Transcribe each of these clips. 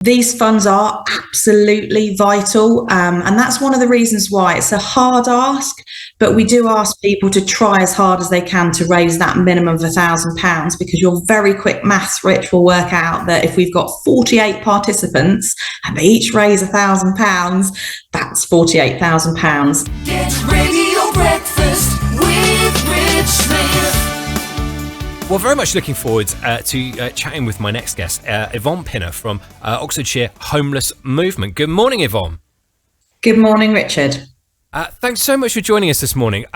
These funds are absolutely vital, and that's one of the reasons why it's a hard ask, but we do ask people to try as hard as they can to raise that minimum of £1,000, because your very quick maths, Rich, will work out that if we've got 48 participants and they each raise £1,000, that's £48,000. Get Radio Breakfast with Rich Smith. Well, very much looking forward to chatting with my next guest, Yvonne Pinner from Oxfordshire Homeless Movement. Good morning, Yvonne. Good morning, Richard. Thanks so much for joining us this morning.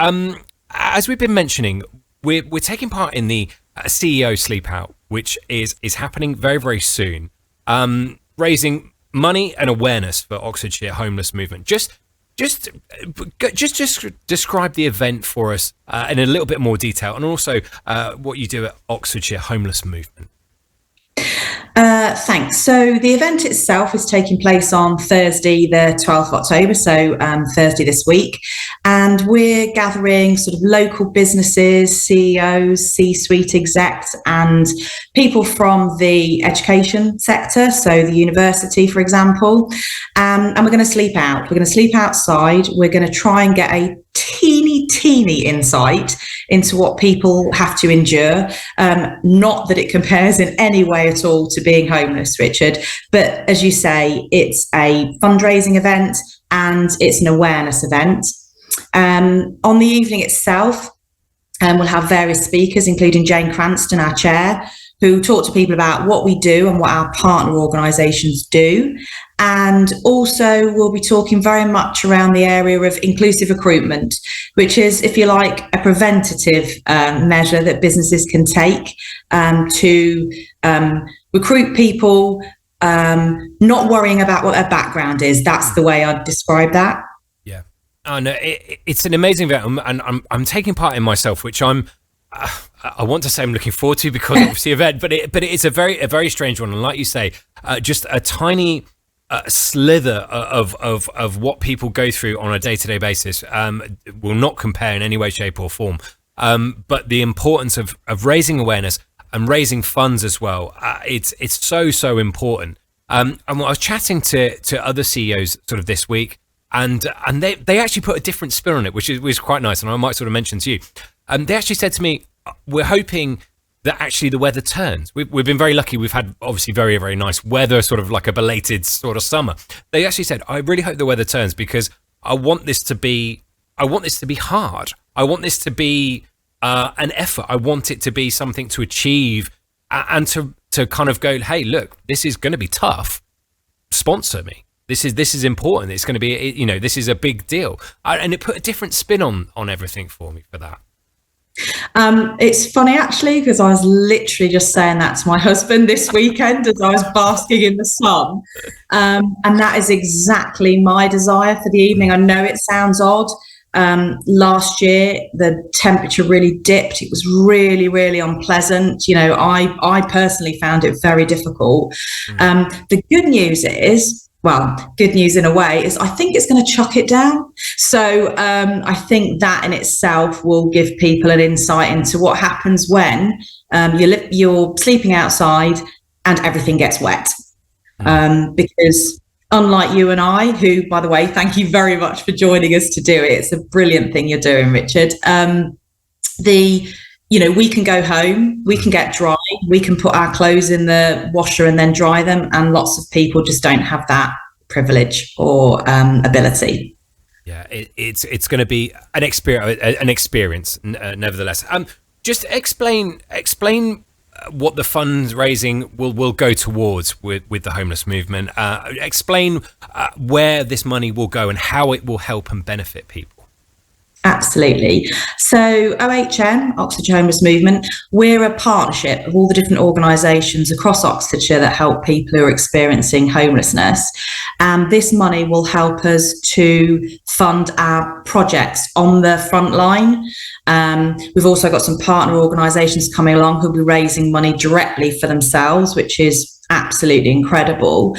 As we've been mentioning, we're taking part in the CEO Sleepout, which is happening very, very soon, raising money and awareness for Oxfordshire Homeless Movement. Just describe the event for us in a little bit more detail, and also what you do at Oxfordshire Homeless Movement. Thanks. So the event itself is taking place on Thursday, the 12th of October, so Thursday this week. And we're gathering sort of local businesses, CEOs, C-suite execs, and people from the education sector, so the university, for example. And we're going to sleep out. We're going to sleep outside. We're going to try and get a teeny insight into what people have to endure. Not that it compares in any way at all to being homeless, Richard, but as you say, it's a fundraising event and it's an awareness event. On the evening itself, we'll have various speakers, including Jane Cranston, our chair, who talk to people about what we do and what our partner organisations do. And also we'll be talking very much around the area of inclusive recruitment, which is, if you like, a preventative measure that businesses can take to recruit people, not worrying about what their background is. That's the way I'd describe that. Yeah. Oh, no, it's an amazing event, and I'm taking part in myself, which I want to say I'm looking forward to, because obviously event, but it's a very strange one, and like you say, just a tiny slither of what people go through on a day-to-day basis will not compare in any way, shape, or form. But the importance of raising awareness and raising funds as well, it's so important. And I was chatting to other CEOs sort of this week, and they actually put a different spin on it, which was quite nice, and I might sort of mention to you. They actually said to me, we're hoping that actually the weather turns. We've been very lucky. We've had obviously very, very nice weather, sort of like a belated sort of summer. They actually said, I really hope the weather turns, because I want this to be hard. I want this to be an effort. I want it to be something to achieve, and to kind of go, hey, look, this is going to be tough. Sponsor me. This is important. It's going to be, this is a big deal. And it put a different spin on everything for me for that. It's funny, actually, because I was literally just saying that to my husband this weekend as I was basking in the sun. And that is exactly my desire for the evening. I know it sounds odd. Last year, the temperature really dipped. It was really unpleasant. I personally found it very difficult. The good news is, well, good news in a way, is I think it's going to chuck it down. So I think that in itself will give people an insight into what happens when you're sleeping outside and everything gets wet. Because unlike you and I, who, by the way, thank you very much for joining us to do it. It's a brilliant thing you're doing, Richard. We can go home, we can get dry, we can put our clothes in the washer and then dry them, and lots of people just don't have that privilege or ability. Yeah, it's going to be an experience, nevertheless. Just explain what the fundraising will go towards with the homeless movement. Explain where this money will go and how it will help and benefit people. Absolutely. So OHM, Oxfordshire Homeless Movement, we're a partnership of all the different organisations across Oxfordshire that help people who are experiencing homelessness. And this money will help us to fund our projects on the front line. We've also got some partner organisations coming along who'll be raising money directly for themselves, which is absolutely incredible.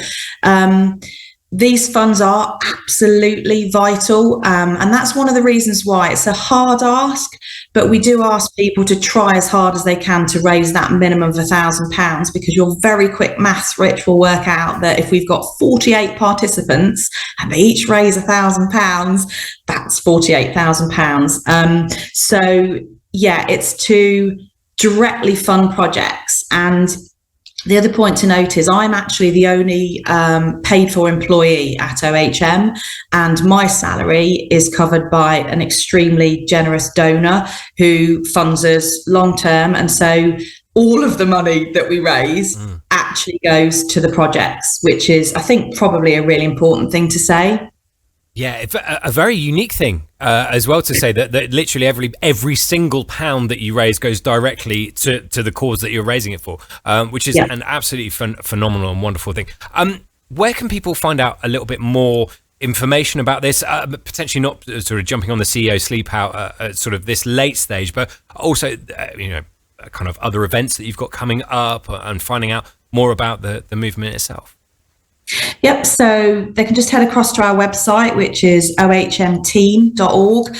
these funds are absolutely vital. And that's one of the reasons why it's a hard ask, but we do ask people to try as hard as they can to raise that minimum of £1,000, because your very quick maths, Rich, will work out that if we've got 48 participants and they each raise £1,000, that's £48,000. So yeah, it's to directly fund projects. And the other point to note is I'm actually the only paid for employee at OHM, and my salary is covered by an extremely generous donor who funds us long term. And so all of the money that we raise actually goes to the projects, which is, I think, probably a really important thing to say. Yeah, it's a very unique thing as well to say that literally every single pound that you raise goes directly to the cause that you're raising it for, which is an absolutely phenomenal and wonderful thing. Where can people find out a little bit more information about this? Potentially not sort of jumping on the CEO Sleepout at sort of this late stage, but also kind of other events that you've got coming up and finding out more about the movement itself. Yep, so they can just head across to our website, which is ohmteam.org.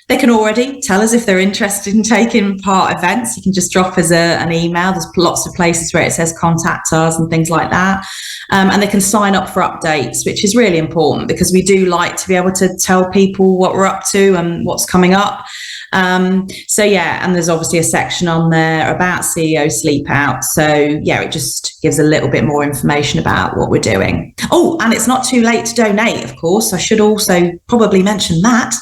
They can already tell us if they're interested in taking part events. You can just drop us an email. There's lots of places where it says contact us and things like that. And they can sign up for updates, which is really important because we do like to be able to tell people what we're up to and what's coming up. So yeah, and there's obviously a section on there about CEO Sleepout. So yeah, it just gives a little bit more information about what we're doing. Oh, and it's not too late to donate, of course. I should also probably mention that.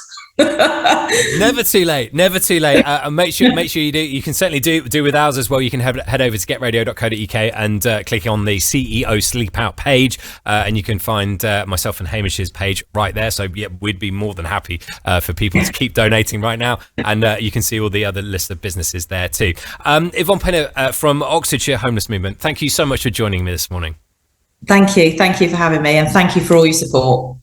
Never too late. And make sure you do. You can certainly do with ours as well. You can head over to getradio.co.uk and click on the CEO Sleepout page, and you can find myself and Hamish's page right there. So yeah, we'd be more than happy for people to keep donating right now, and you can see all the other list of businesses there too. Yvonne Penner from Oxfordshire Homeless Movement, thank you so much for joining me this morning. Thank you for having me, and thank you for all your support.